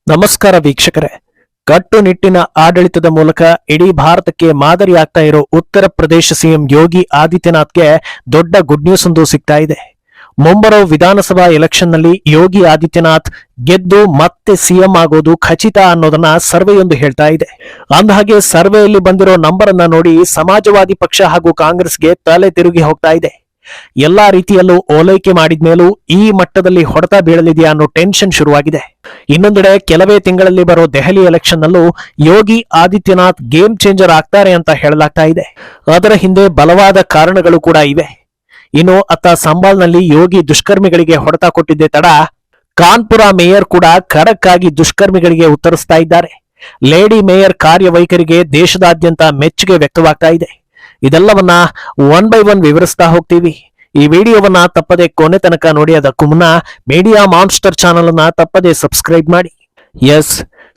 ನಮಸ್ಕಾರ ವೀಕ್ಷಕರೇ. ಕಟ್ಟುನಿಟ್ಟಿನ ಆಡಳಿತದ ಮೂಲಕ ಇಡೀ ಭಾರತಕ್ಕೆ ಮಾದರಿಯಾಗ್ತಾ ಇರೋ ಉತ್ತರ ಪ್ರದೇಶ ಸಿಎಂ ಯೋಗಿ ಆದಿತ್ಯನಾಥ್ಗೆ ದೊಡ್ಡ ಗುಡ್ ನ್ಯೂಸ್ ಒಂದು ಸಿಗ್ತಾ ಇದೆ. ಮುಂಬರೋ ವಿಧಾನಸಭಾ ಎಲೆಕ್ಷನ್ನಲ್ಲಿ ಯೋಗಿ ಆದಿತ್ಯನಾಥ್ ಗೆದ್ದು ಮತ್ತೆ ಸಿಎಂ ಆಗೋದು ಖಚಿತ ಅನ್ನೋದನ್ನ ಸರ್ವೆಯೊಂದು ಹೇಳ್ತಾ ಇದೆ. ಅಂದಹಾಗೆ ಸರ್ವೆಯಲ್ಲಿ ಬಂದಿರೋ ನಂಬರ್ ಅನ್ನ ನೋಡಿ ಸಮಾಜವಾದಿ ಪಕ್ಷ ಹಾಗೂ ಕಾಂಗ್ರೆಸ್ಗೆ ತಲೆ ತಿರುಗಿ ಹೋಗ್ತಾ ಇದೆ. ಎಲ್ಲಾ ರೀತಿಯಲ್ಲೂ ಓಲೈಕೆ ಮಾಡಿದ್ಮೇಲೂ ಈ ಮಟ್ಟದಲ್ಲಿ ಹೊಡೆತ ಬೀಳಲಿದೆಯಾ ಅನ್ನೋ ಟೆನ್ಷನ್ ಶುರುವಾಗಿದೆ. ಇನ್ನೊಂದೆಡೆ ಕೆಲವೇ ತಿಂಗಳಲ್ಲಿ ಬರೋ ದೆಹಲಿ ಎಲೆಕ್ಷನ್ ನಲ್ಲೂ ಯೋಗಿ ಆದಿತ್ಯನಾಥ್ ಗೇಮ್ ಚೇಂಜರ್ ಆಗ್ತಾರೆ ಅಂತ ಹೇಳಲಾಗ್ತಾ ಇದೆ. ಅದರ ಹಿಂದೆ ಬಲವಾದ ಕಾರಣಗಳು ಕೂಡ ಇವೆ. ಇನ್ನು ಅತ್ತ ಸಂಬಾಲ್ನಲ್ಲಿ ಯೋಗಿ ದುಷ್ಕರ್ಮಿಗಳಿಗೆ ಹೊಡೆತ ಕೊಟ್ಟಿದ್ದೆ ತಡ, ಕಾನ್ಪುರ ಮೇಯರ್ ಕೂಡ ಖಡಕ್ ಆಗಿ ದುಷ್ಕರ್ಮಿಗಳಿಗೆ ಉತ್ತರಿಸ್ತಾ ಇದ್ದಾರೆ. ಲೇಡಿ ಮೇಯರ್ ಕಾರ್ಯವೈಖರಿಗೆ ದೇಶದಾದ್ಯಂತ ಮೆಚ್ಚುಗೆ ವ್ಯಕ್ತವಾಗ್ತಾ ಇದೆ. ಇದೆಲ್ಲವನ್ನ ಒನ್ ಬೈ ಒನ್ ವಿವರಿಸ್ತಾ ಹೋಗ್ತೀವಿ. ಈ ವಿಡಿಯೋವನ್ನ ತಪ್ಪದೆ ಕೊನೆ ತನಕ ನೋಡಿ. ಅದಕ್ಕೂ ಮುನ್ನ ಮೀಡಿಯಾ ಮಾನ್ಸ್ಟರ್ ಚಾನಲ್ ಅನ್ನ ತಪ್ಪದೆ ಸಬ್ಸ್ಕ್ರೈಬ್ ಮಾಡಿ. ಎಸ್,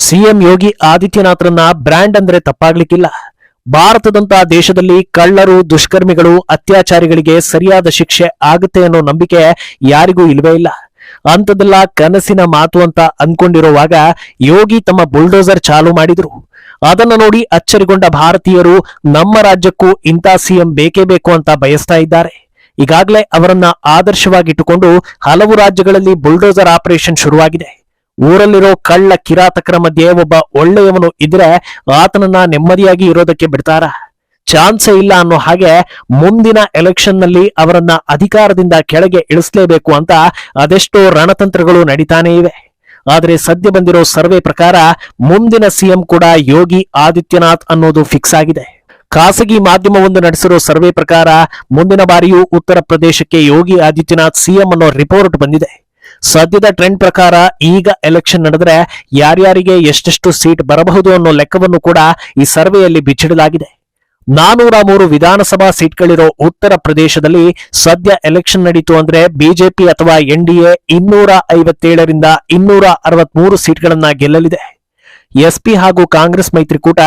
ಸಿಎಂ ಯೋಗಿ ಆದಿತ್ಯನಾಥ್ರನ್ನ ಬ್ರ್ಯಾಂಡ್ ಅಂದ್ರೆ ತಪ್ಪಾಗ್ಲಿಕ್ಕಿಲ್ಲ. ಭಾರತದಂತಹ ದೇಶದಲ್ಲಿ ಕಳ್ಳರು, ದುಷ್ಕರ್ಮಿಗಳು, ಅತ್ಯಾಚಾರಿಗಳಿಗೆ ಸರಿಯಾದ ಶಿಕ್ಷೆ ಆಗುತ್ತೆ ಅನ್ನೋ ನಂಬಿಕೆ ಯಾರಿಗೂ ಇಲ್ವೇ ಇಲ್ಲ. ಅಂಥದ್ದೆಲ್ಲ ಕನಸಿನ ಮಾತು ಅಂತ ಅನ್ಕೊಂಡಿರುವಾಗ ಯೋಗಿ ತಮ್ಮ ಬುಲ್ಡೋಸರ್ ಚಾಲು ಮಾಡಿದ್ರು. ಅದನ್ನ ನೋಡಿ ಅಚ್ಚರಿಗೊಂಡ ಭಾರತೀಯರು ನಮ್ಮ ರಾಜ್ಯಕ್ಕೂ ಇಂಥ ಸಿಎಂ ಬೇಕೇ ಬೇಕು ಅಂತ ಬಯಸ್ತಾ ಇದ್ದಾರೆ. ಈಗಾಗಲೇ ಅವರನ್ನ ಆದರ್ಶವಾಗಿಟ್ಟುಕೊಂಡು ಹಲವು ರಾಜ್ಯಗಳಲ್ಲಿ ಬುಲ್ಡೋಸರ್ ಆಪರೇಷನ್ ಶುರುವಾಗಿದೆ. ಊರಲ್ಲಿರೋ ಕಳ್ಳ ಕಿರಾತಕರ ಮಧ್ಯೆ ಒಬ್ಬ ಒಳ್ಳೆಯವನು ಇದ್ರೆ ಆತನನ್ನ ನೆಮ್ಮದಿಯಾಗಿ ಇರೋದಕ್ಕೆ ಬಿಡ್ತಾರ? ಚಾನ್ಸೇ ಇಲ್ಲ ಅನ್ನೋ ಹಾಗೆ ಮುಂದಿನ ಎಲೆಕ್ಷನ್ ನಲ್ಲಿ ಅವರನ್ನ ಅಧಿಕಾರದಿಂದ ಕೆಳಗೆ ಇಳಿಸಲೇಬೇಕು ಅಂತ ಅದೆಷ್ಟೋ ರಣತಂತ್ರಗಳು ನಡೀತಾನೆ ಇವೆ. ಆದರೆ ಸದ್ಯ ಬಂದಿರೋ ಸರ್ವೆ ಪ್ರಕಾರ ಮುಂದಿನ ಸಿಎಂ ಕೂಡ ಯೋಗಿ ಆದಿತ್ಯನಾಥ್ ಅನ್ನೋದು ಫಿಕ್ಸ್ ಆಗಿದೆ. ಖಾಸಗಿ ಮಾಧ್ಯಮವೊಂದು ನಡೆಸಿರೋ ಸರ್ವೆ ಪ್ರಕಾರ ಮುಂದಿನ ಬಾರಿಯೂ ಉತ್ತರ ಪ್ರದೇಶಕ್ಕೆ ಯೋಗಿ ಆದಿತ್ಯನಾಥ್ ಸಿಎಂ ಅನ್ನೋ ರಿಪೋರ್ಟ್ ಬಂದಿದೆ. ಸದ್ಯದ ಟ್ರೆಂಡ್ ಪ್ರಕಾರ ಈಗ ಎಲೆಕ್ಷನ್ ನಡೆದ್ರೆ ಯಾರ್ಯಾರಿಗೆ ಎಷ್ಟೆಷ್ಟು ಸೀಟ್ ಬರಬಹುದು ಅನ್ನೋ ಲೆಕ್ಕವನ್ನು ಕೂಡ ಈ ಸರ್ವೆಯಲ್ಲಿ ಬಿಚ್ಚಿಡಲಾಗಿದೆ. 403 ವಿಧಾನಸಭಾ ಸೀಟ್ಗಳಿರೋ ಉತ್ತರ ಪ್ರದೇಶದಲ್ಲಿ ಸದ್ಯ ಎಲೆಕ್ಷನ್ ನಡೀತು ಅಂದ್ರೆ ಬಿಜೆಪಿ ಅಥವಾ ಎನ್ಡಿಎ 257ರಿಂದ 263 ಸೀಟ್ಗಳನ್ನ ಗೆಲ್ಲಲಿದೆ. ಎಸ್ಪಿ ಹಾಗೂ ಕಾಂಗ್ರೆಸ್ ಮೈತ್ರಿಕೂಟ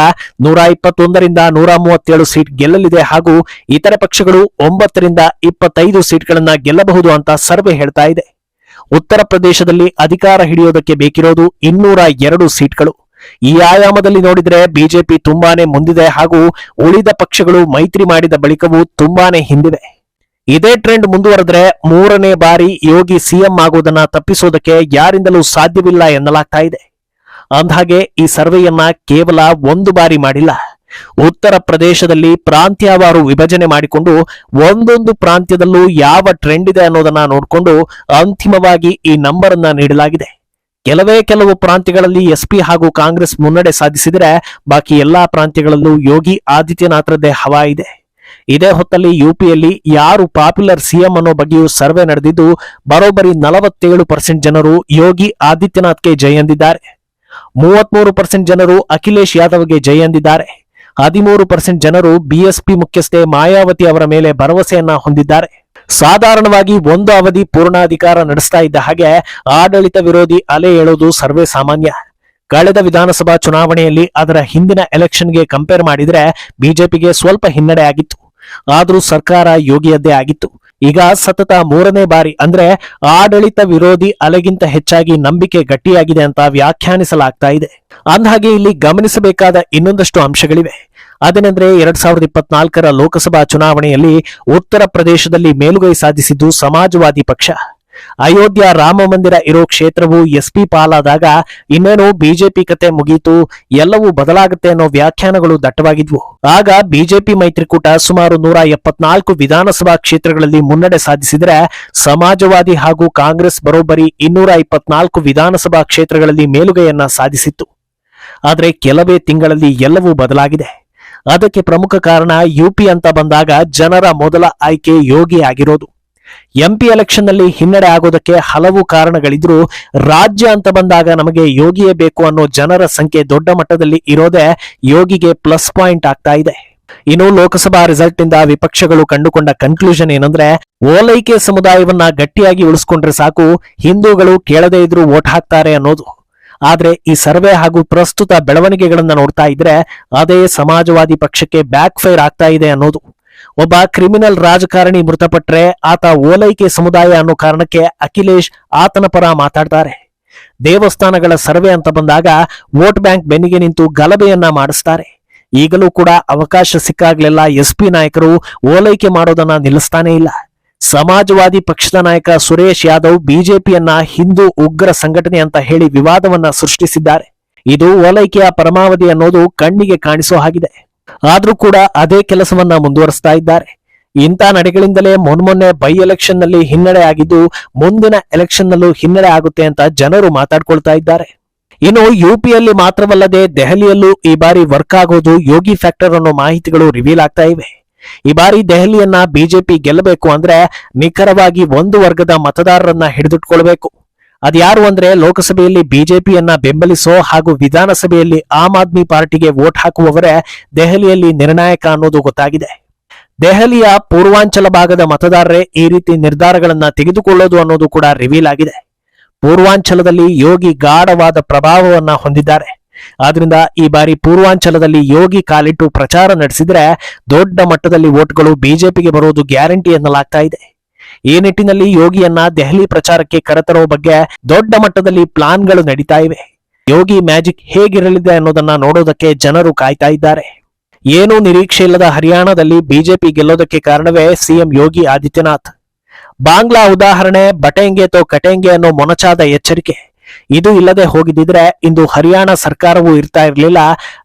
121ರಿಂದ 137 ಸೀಟ್ ಗೆಲ್ಲಲಿದೆ ಹಾಗೂ ಇತರೆ ಪಕ್ಷಗಳು 9ರಿಂದ 25 ಸೀಟ್ಗಳನ್ನ ಗೆಲ್ಲಬಹುದು ಅಂತ ಸರ್ವೆ ಹೇಳ್ತಾ ಇದೆ. ಉತ್ತರ ಪ್ರದೇಶದಲ್ಲಿ ಅಧಿಕಾರ ಹಿಡಿಯೋದಕ್ಕೆ ಬೇಕಿರೋದು 202 ಸೀಟ್ಗಳು. ಈ ಆಯಾಮದಲ್ಲಿ ನೋಡಿದ್ರೆ ಬಿಜೆಪಿ ತುಂಬಾನೇ ಮುಂದಿದೆ ಹಾಗೂ ಉಳಿದ ಪಕ್ಷಗಳು ಮೈತ್ರಿ ಮಾಡಿದ ಬಳಿಕವೂ ತುಂಬಾನೇ ಹಿಂದಿವೆ. ಇದೇ ಟ್ರೆಂಡ್ ಮುಂದುವರೆದ್ರೆ 3ನೇ ಬಾರಿ ಯೋಗಿ ಸಿಎಂ ಆಗೋದನ್ನ ತಪ್ಪಿಸೋದಕ್ಕೆ ಯಾರಿಂದಲೂ ಸಾಧ್ಯವಿಲ್ಲ ಎನ್ನಲಾಗ್ತಾ ಇದೆ. ಅಂದಹಾಗೆ ಈ ಸರ್ವೆಯನ್ನ ಕೇವಲ ಒಂದು ಬಾರಿ ಮಾಡಿಲ್ಲ. ಉತ್ತರ ಪ್ರದೇಶದಲ್ಲಿ ಪ್ರಾಂತ್ಯವಾರು ವಿಭಜನೆ ಮಾಡಿಕೊಂಡು ಒಂದೊಂದು ಪ್ರಾಂತ್ಯದಲ್ಲೂ ಯಾವ ಟ್ರೆಂಡ್ ಇದೆ ಅನ್ನೋದನ್ನ ನೋಡಿಕೊಂಡು ಅಂತಿಮವಾಗಿ ಈ ನಂಬರ್ ಅನ್ನ ನೀಡಲಾಗಿದೆ. ಕೆಲವು ಪ್ರಾಂತ್ಯಗಳಲ್ಲಿ ಎಸ್ಪಿ ಹಾಗೂ ಕಾಂಗ್ರೆಸ್ ಮುನ್ನಡೆ ಸಾಧಿಸಿದರೆ ಬಾಕಿ ಎಲ್ಲಾ ಪ್ರಾಂತ್ಯಗಳಲ್ಲೂ ಯೋಗಿ ಆದಿತ್ಯನಾಥ್ರದ್ದೇ ಹವಾ ಇದೆ. ಇದೇ ಹೊತ್ತಲ್ಲಿ ಯುಪಿಯಲ್ಲಿ ಯಾರು ಪಾಪ್ಯುಲರ್ ಸಿಎಂ ಅನ್ನೋ ಬಗ್ಗೆಯೂ ಸರ್ವೆ ನಡೆದಿದ್ದು ಬರೋಬ್ಬರಿ 47% ಜನರು ಯೋಗಿ ಆದಿತ್ಯನಾಥ್ಗೆ ಜೈ ಎಂದಿದ್ದಾರೆ. 33% ಜನರು ಅಖಿಲೇಶ್ ಯಾದವ್ಗೆ ಜೈ ಎಂದಿದ್ದಾರೆ. 13% ಜನರು ಬಿಎಸ್ಪಿ ಮುಖ್ಯಸ್ಥೆ ಮಾಯಾವತಿ ಅವರ ಮೇಲೆ ಭರವಸೆಯನ್ನ ಹೊಂದಿದ್ದಾರೆ. ಸಾಧಾರಣವಾಗಿ ಒಂದು ಅವಧಿ ಪೂರ್ಣಾಧಿಕಾರ ನಡೆಸ್ತಾ ಇದ್ದ ಹಾಗೆ ಆಡಳಿತ ವಿರೋಧಿ ಅಲೆ ಏಳೋದು ಸರ್ವೇ ಸಾಮಾನ್ಯ. ಕಳೆದ ವಿಧಾನಸಭಾ ಚುನಾವಣೆಯಲ್ಲಿ ಅದರ ಹಿಂದಿನ ಎಲೆಕ್ಷನ್ಗೆ ಕಂಪೇರ್ ಮಾಡಿದ್ರೆ ಬಿಜೆಪಿಗೆ ಸ್ವಲ್ಪ ಹಿನ್ನಡೆ ಆಗಿತ್ತು. ಆದ್ರೂ ಸರ್ಕಾರ ಯೋಗಿಯದ್ದೇ ಆಗಿತ್ತು. ಈಗ ಸತತ 3ನೇ ಬಾರಿ ಅಂದ್ರೆ ಆಡಳಿತ ವಿರೋಧಿ ಅಲೆಗಿಂತ ಹೆಚ್ಚಾಗಿ ನಂಬಿಕೆ ಗಟ್ಟಿಯಾಗಿದೆ ಅಂತ ವ್ಯಾಖ್ಯಾನಿಸಲಾಗ್ತಾ ಇದೆ. ಅಂದಹಾಗೆ ಇಲ್ಲಿ ಗಮನಿಸಬೇಕಾದ ಇನ್ನೊಂದಷ್ಟು ಅಂಶಗಳಿವೆ. ಅದೇನೆಂದ್ರೆ 2024ರ ಲೋಕಸಭಾ ಚುನಾವಣೆಯಲ್ಲಿ ಉತ್ತರ ಪ್ರದೇಶದಲ್ಲಿ ಮೇಲುಗೈ ಸಾಧಿಸಿದ್ದು ಸಮಾಜವಾದಿ ಪಕ್ಷ. ಅಯೋಧ್ಯ ರಾಮ ಮಂದಿರ ಇರೋ ಕ್ಷೇತ್ರವು ಎಸ್ಪಿ ಪಾಲಾದಾಗ ಇನ್ನೇನು ಬಿಜೆಪಿ ಕತೆ ಮುಗೀತು, ಎಲ್ಲವೂ ಬದಲಾಗುತ್ತೆ ಅನ್ನೋ ವ್ಯಾಖ್ಯಾನಗಳು ದಟ್ಟವಾಗಿದ್ವು. ಆಗ ಬಿಜೆಪಿ ಮೈತ್ರಿಕೂಟ ಸುಮಾರು 174 ವಿಧಾನಸಭಾ ಕ್ಷೇತ್ರಗಳಲ್ಲಿ ಮುನ್ನಡೆ ಸಾಧಿಸಿದರೆ ಸಮಾಜವಾದಿ ಹಾಗೂ ಕಾಂಗ್ರೆಸ್ ಬರೋಬ್ಬರಿ 224 ವಿಧಾನಸಭಾ ಕ್ಷೇತ್ರಗಳಲ್ಲಿ ಮೇಲುಗೈಯನ್ನ ಸಾಧಿಸಿತ್ತು. ಆದ್ರೆ ಕೆಲವೇ ತಿಂಗಳಲ್ಲಿ ಎಲ್ಲವೂ ಬದಲಾಗಿದೆ. ಅದಕ್ಕೆ ಪ್ರಮುಖ ಕಾರಣ ಯುಪಿ ಅಂತ ಬಂದಾಗ ಜನರ ಮೊದಲ ಆಯ್ಕೆ ಯೋಗಿ ಆಗಿರೋದು. ಎಂಪಿ ಎಲೆಕ್ಷನ್ ನಲ್ಲಿ ಹಿನ್ನಡೆ ಆಗೋದಕ್ಕೆ ಹಲವು ಕಾರಣಗಳಿದ್ರು ರಾಜ್ಯ ಅಂತ ಬಂದಾಗ ನಮಗೆ ಯೋಗಿಯೇ ಬೇಕು ಅನ್ನೋ ಜನರ ಸಂಖ್ಯೆ ದೊಡ್ಡ ಮಟ್ಟದಲ್ಲಿ ಇರೋದೇ ಯೋಗಿಗೆ ಪ್ಲಸ್ ಪಾಯಿಂಟ್ ಆಗ್ತಾ ಇದೆ. ಇನ್ನು ಲೋಕಸಭಾ ರಿಸಲ್ಟ್ ನಿಂದ ವಿಪಕ್ಷಗಳು ಕಂಡುಕೊಂಡ ಕನ್ಕ್ಲೂಷನ್ ಏನಂದ್ರೆ ಓಲೈಕೆ ಸಮುದಾಯವನ್ನ ಗಟ್ಟಿಯಾಗಿ ಉಳಿಸ್ಕೊಂಡ್ರೆ ಸಾಕು, ಹಿಂದೂಗಳು ಕೇಳದೇ ಇದ್ರೂ ವೋಟ್ ಹಾಕ್ತಾರೆ ಅನ್ನೋದು. ಆದ್ರೆ ಈ ಸರ್ವೆ ಹಾಗೂ ಪ್ರಸ್ತುತ ಬೆಳವಣಿಗೆಗಳನ್ನ ನೋಡ್ತಾ ಇದ್ರೆ ಅದೇ ಸಮಾಜವಾದಿ ಪಕ್ಷಕ್ಕೆ ಬ್ಯಾಕ್ ಫೈರ್ ಆಗ್ತಾ ಇದೆ ಅನ್ನೋದು. ಒಬ್ಬ ಕ್ರಿಮಿನಲ್ ರಾಜಕಾರಣಿ ಮೃತಪಟ್ರೆ ಆತ ಓಲೈಕೆ ಸಮುದಾಯ ಅನ್ನೋ ಕಾರಣಕ್ಕೆ ಅಖಿಲೇಶ್ ಆತನ ಪರ ಮಾತಾಡ್ತಾರೆ. ದೇವಸ್ಥಾನಗಳ ಸರ್ವೆ ಅಂತ ಬಂದಾಗ ವೋಟ್ ಬ್ಯಾಂಕ್ ಬೆನ್ನಿಗೆ ನಿಂತು ಗಲಭೆಯನ್ನ ಮಾಡಿಸ್ತಾರೆ. ಈಗಲೂ ಕೂಡ ಅವಕಾಶ ಸಿಕ್ಕಾಗ್ಲೆಲ್ಲ ಎಸ್ಪಿ ನಾಯಕರು ಓಲೈಕೆ ಮಾಡೋದನ್ನ ನಿಲ್ಲಿಸ್ತಾನೇ ಇಲ್ಲ. ಸಮಾಜವಾದಿ ಪಕ್ಷದ ನಾಯಕ ಸುರೇಶ್ ಯಾದವ್ ಬಿಜೆಪಿಯನ್ನ ಹಿಂದೂ ಉಗ್ರ ಸಂಘಟನೆ ಅಂತ ಹೇಳಿ ವಿವಾದವನ್ನ ಸೃಷ್ಟಿಸಿದ್ದಾರೆ. ಇದು ಓಲೈಕೆಯ ಪರಮಾವಧಿ ಅನ್ನೋದು ಕಣ್ಣಿಗೆ ಕಾಣಿಸೋ ಹಾಗಿದೆ. ಆದ್ರೂ ಕೂಡ ಅದೇ ಕೆಲಸವನ್ನ ಮುಂದುವರಿಸ್ತಾ ಇದ್ದಾರೆ. ಇಂಥ ನಡೆಗಳಿಂದಲೇ ಮೊನ್ನೆ ಬೈ ಎಲೆಕ್ಷನ್ ನಲ್ಲಿ ಹಿನ್ನಡೆ ಆಗಿದ್ದು ಮುಂದಿನ ಎಲೆಕ್ಷನ್ ನಲ್ಲೂ ಹಿನ್ನಡೆ ಆಗುತ್ತೆ ಅಂತ ಜನರು ಮಾತಾಡ್ಕೊಳ್ತಾ ಇದ್ದಾರೆ. ಇನ್ನು ಯುಪಿಯಲ್ಲಿ ಮಾತ್ರವಲ್ಲದೆ ದೆಹಲಿಯಲ್ಲೂ ಈ ಬಾರಿ ವರ್ಕ್ ಆಗೋದು ಯೋಗಿ ಫ್ಯಾಕ್ಟರ್ ಅನ್ನೋ ಮಾಹಿತಿಗಳು ರಿವೀಲ್ ಆಗ್ತಾ ಇವೆ. ಈ ಬಾರಿ ದೆಹಲಿಯನ್ನ ಬಿಜೆಪಿ ಗೆಲ್ಲಬೇಕು ಅಂದ್ರೆ ನಿಖರವಾಗಿ ಒಂದು ವರ್ಗದ ಮತದಾರರನ್ನ ಹಿಡಿದಿಟ್ಕೊಳ್ಬೇಕು. ಅದ್ಯಾರು ಅಂದ್ರೆ ಲೋಕಸಭೆಯಲ್ಲಿ ಬಿಜೆಪಿಯನ್ನ ಬೆಂಬಲಿಸೋ ಹಾಗೂ ವಿಧಾನಸಭೆಯಲ್ಲಿ ಆಮ್ ಆದ್ಮಿ ಪಾರ್ಟಿಗೆ ವೋಟ್ ಹಾಕುವವರೇ ದೆಹಲಿಯಲ್ಲಿ ನಿರ್ಣಾಯಕ ಅನ್ನೋದು ಗೊತ್ತಾಗಿದೆ. ದೆಹಲಿಯ ಪೂರ್ವಾಂಚಲ ಭಾಗದ ಮತದಾರರೇ ಈ ರೀತಿ ನಿರ್ಧಾರಗಳನ್ನ ತೆಗೆದುಕೊಳ್ಳೋದು ಅನ್ನೋದು ಕೂಡ ರಿವೀಲ್ ಆಗಿದೆ. ಪೂರ್ವಾಂಚಲದಲ್ಲಿ ಯೋಗಿ ಗಾಢವಾದ ಪ್ರಭಾವವನ್ನ ಹೊಂದಿದ್ದಾರೆ. ಆದ್ರಿಂದ ಈ ಬಾರಿ ಪೂರ್ವಾಂಚಲದಲ್ಲಿ ಯೋಗಿ ಕಾಲಿಟ್ಟು ಪ್ರಚಾರ ನಡೆಸಿದ್ರೆ ದೊಡ್ಡ ಮಟ್ಟದಲ್ಲಿ ವೋಟ್ಗಳು ಬಿಜೆಪಿಗೆ ಬರೋದು ಗ್ಯಾರಂಟಿ ಎನ್ನಲಾಗ್ತಾ ಇದೆ. ಈ ನಿಟ್ಟಿನಲ್ಲಿ ಯೋಗಿಯನ್ನ ದೆಹಲಿ ಪ್ರಚಾರಕ್ಕೆ ಕರೆತರೋ ಬಗ್ಗೆ ದೊಡ್ಡ ಮಟ್ಟದಲ್ಲಿ ಪ್ಲಾನ್ಗಳು ನಡೀತಾ ಇವೆ. ಯೋಗಿ ಮ್ಯಾಜಿಕ್ ಹೇಗಿರಲಿದೆ ಅನ್ನೋದನ್ನ ನೋಡೋದಕ್ಕೆ ಜನರು ಕಾಯ್ತಾ ಇದ್ದಾರೆ. ಏನೂ ನಿರೀಕ್ಷೆ ಇಲ್ಲದ ಹರಿಯಾಣದಲ್ಲಿ ಬಿಜೆಪಿ ಗೆಲ್ಲೋದಕ್ಕೆ ಕಾರಣವೇ ಸಿಎಂ ಯೋಗಿ ಆದಿತ್ಯನಾಥ್. ಬಾಂಗ್ಲಾ ಉದಾಹರಣೆ ಬಟೆಂಗೆ ತೋ ಕಟೆಂಗೆ ಅನ್ನೋ ಮೊನಚಾದ ಎಚ್ಚರಿಕೆ ಇದು ಇಲ್ಲದೆ ಹೋಗಿದ್ದಿದ್ರೆ ಇಂದು ಹರಿಯಾಣ ಸರ್ಕಾರವೂ ಇರ್ತಾ ಇರಲಿಲ್ಲ.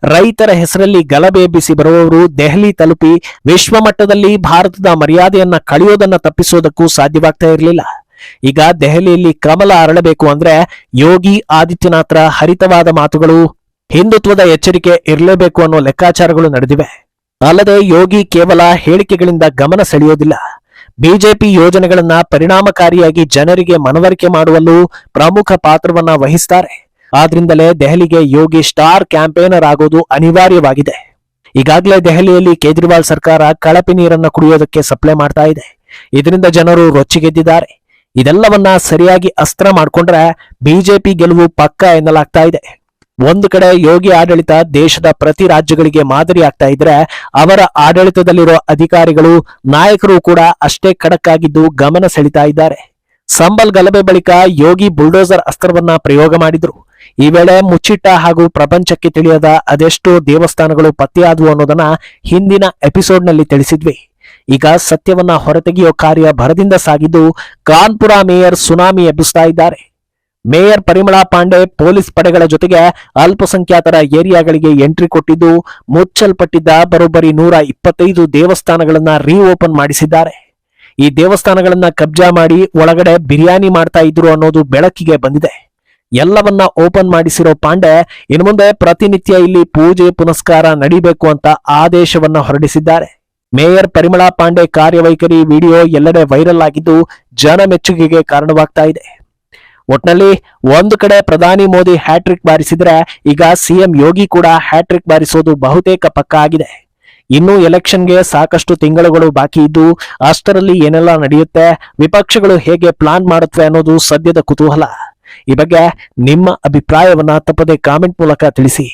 ರೈತರ ಹೆಸರಲ್ಲಿ ಗಲಭೆ ಎಬ್ಬಿಸಿ ಬರುವವರು ದೆಹಲಿ ತಲುಪಿ ವಿಶ್ವ ಮಟ್ಟದಲ್ಲಿ ಭಾರತದ ಮರ್ಯಾದೆಯನ್ನ ಕಳೆಯೋದನ್ನ ತಪ್ಪಿಸೋದಕ್ಕೂ ಸಾಧ್ಯವಾಗ್ತಾ ಇರಲಿಲ್ಲ. ಈಗ ದೆಹಲಿಯಲ್ಲಿ ಕಮಲ ಅರಳಬೇಕು ಅಂದ್ರೆ ಯೋಗಿ ಆದಿತ್ಯನಾಥ್ರ ಹರಿತವಾದ ಮಾತುಗಳು, ಹಿಂದುತ್ವದ ಎಚ್ಚರಿಕೆ ಇರಲೇಬೇಕು ಅನ್ನೋ ಲೆಕ್ಕಾಚಾರಗಳು ನಡೆದಿವೆ. ಅಲ್ಲದೆ ಯೋಗಿ ಕೇವಲ ಹೇಳಿಕೆಗಳಿಂದ ಗಮನ ಸೆಳೆಯೋದಿಲ್ಲ. ಬಿಜೆಪಿ ಯೋಜನೆಗಳನ್ನ ಪರಿಣಾಮಕಾರಿಯಾಗಿ ಜನರಿಗೆ ಮನವರಿಕೆ ಮಾಡುವಲ್ಲೂ ಪ್ರಮುಖ ಪಾತ್ರವನ್ನ ವಹಿಸ್ತಾರೆ. ಆದ್ರಿಂದಲೇ ದೆಹಲಿಗೆ ಯೋಗಿ ಸ್ಟಾರ್ ಕ್ಯಾಂಪೇನರ್ ಆಗೋದು ಅನಿವಾರ್ಯವಾಗಿದೆ. ಈಗಾಗಲೇ ದೆಹಲಿಯಲ್ಲಿ ಕೇಜ್ರಿವಾಲ್ ಸರ್ಕಾರ ಕಳಪೆ ನೀರನ್ನ ಕುಡಿಯೋದಕ್ಕೆ ಸಪ್ಲೈ ಮಾಡ್ತಾ ಇದೆ. ಇದರಿಂದ ಜನರು ರೊಚ್ಚಿಗೆದ್ದಿದ್ದಾರೆ. ಇದೆಲ್ಲವನ್ನ ಸರಿಯಾಗಿ ಅಸ್ತ್ರ ಮಾಡ್ಕೊಂಡ್ರೆ ಬಿಜೆಪಿ ಗೆಲುವು ಪಕ್ಕ ಎನ್ನಲಾಗ್ತಾ ಇದೆ. ಒಂದು ಕಡೆ ಯೋಗಿ ಆಡಳಿತ ದೇಶದ ಪ್ರತಿ ರಾಜ್ಯಗಳಿಗೆ ಮಾದರಿ ಆಗ್ತಾ ಇದ್ರೆ ಅವರ ಆಡಳಿತದಲ್ಲಿರೋ ಅಧಿಕಾರಿಗಳು ನಾಯಕರು ಕೂಡ ಅಷ್ಟೇ ಖಡಕ್ ಆಗಿದ್ದು ಗಮನ ಸೆಳೀತಾ ಇದ್ದಾರೆ. ಸಂಬಲ್ ಗಲಭೆ ಬಳಿಕ ಯೋಗಿ ಬುಲ್ಡೋಸರ್ ಅಸ್ತ್ರವನ್ನ ಪ್ರಯೋಗ ಮಾಡಿದ್ರು. ಈ ವೇಳೆ ಮುಚ್ಚಿಟ್ಟ ಹಾಗೂ ಪ್ರಪಂಚಕ್ಕೆ ತಿಳಿಯದ ಅದೆಷ್ಟೋ ದೇವಸ್ಥಾನಗಳು ಪತ್ತೆಯಾದವು ಅನ್ನೋದನ್ನ ಹಿಂದಿನ ಎಪಿಸೋಡ್ನಲ್ಲಿ ತಿಳಿಸಿದ್ವಿ. ಈಗ ಸತ್ಯವನ್ನ ಹೊರತೆಗೆಯೋ ಕಾರ್ಯ ಭರದಿಂದ ಸಾಗಿದ್ದು ಕಾನ್ಪುರ ಮೇಯರ್ ಸುನಾಮಿ ಎಬ್ಬಿಸ್ತಾ ಇದ್ದಾರೆ. ಮೇಯರ್ ಪರಿಮಳಾ ಪಾಂಡೆ ಪೊಲೀಸ್ ಪಡೆಗಳ ಜೊತೆಗೆ ಅಲ್ಪಸಂಖ್ಯಾತರ ಏರಿಯಾಗಳಿಗೆ ಎಂಟ್ರಿ ಕೊಟ್ಟಿದ್ದು ಮುಚ್ಚಲ್ಪಟ್ಟಿದ್ದ ಬರೋಬ್ಬರಿ 125 ದೇವಸ್ಥಾನಗಳನ್ನ ರೀಓಪನ್ ಮಾಡಿಸಿದ್ದಾರೆ. ಈ ದೇವಸ್ಥಾನಗಳನ್ನ ಕಬ್ಜಾ ಮಾಡಿ ಒಳಗಡೆ ಬಿರಿಯಾನಿ ಮಾಡ್ತಾ ಇದ್ರು ಅನ್ನೋದು ಬೆಳಕಿಗೆ ಬಂದಿದೆ. ಎಲ್ಲವನ್ನ ಓಪನ್ ಮಾಡಿಸಿರೋ ಪಾಂಡೆ ಇನ್ನು ಮುಂದೆ ಪ್ರತಿನಿತ್ಯ ಇಲ್ಲಿ ಪೂಜೆ ಪುನಸ್ಕಾರ ನಡೀಬೇಕು ಅಂತ ಆದೇಶವನ್ನ ಹೊರಡಿಸಿದ್ದಾರೆ. ಮೇಯರ್ ಪರಿಮಳಾ ಪಾಂಡೆ ಕಾರ್ಯವೈಖರಿ ವಿಡಿಯೋ ಎಲ್ಲೆಡೆ ವೈರಲ್ ಆಗಿದ್ದು ಜನ ಮೆಚ್ಚುಗೆಗೆ ಕಾರಣವಾಗ್ತಾ ಇದೆ. ಒಟ್ನಲ್ಲಿ ಒಂದು ಕಡೆ ಪ್ರಧಾನಿ ಮೋದಿ ಹ್ಯಾಟ್ರಿಕ್ ಬಾರಿಸಿದ್ರೆ ಈಗ ಸಿಎಂ ಯೋಗಿ ಕೂಡ ಹ್ಯಾಟ್ರಿಕ್ ಬಾರಿಸೋದು ಬಹುತೇಕ ಪಕ್ಕ ಆಗಿದೆ. ಇನ್ನು ಎಲೆಕ್ಷನ್ಗೆ ಸಾಕಷ್ಟು ತಿಂಗಳುಗಳು ಬಾಕಿ ಇದ್ದು ಅಷ್ಟರಲ್ಲಿ ಏನೆಲ್ಲ ನಡೆಯುತ್ತೆ, ವಿಪಕ್ಷಗಳು ಹೇಗೆ ಪ್ಲಾನ್ ಮಾಡುತ್ತವೆ ಅನ್ನೋದು ಸದ್ಯದ ಕುತೂಹಲ. ಈ ಬಗ್ಗೆ ನಿಮ್ಮ ಅಭಿಪ್ರಾಯವನ್ನ ತಪ್ಪದೆ ಕಾಮೆಂಟ್ ಮೂಲಕ ತಿಳಿಸಿ.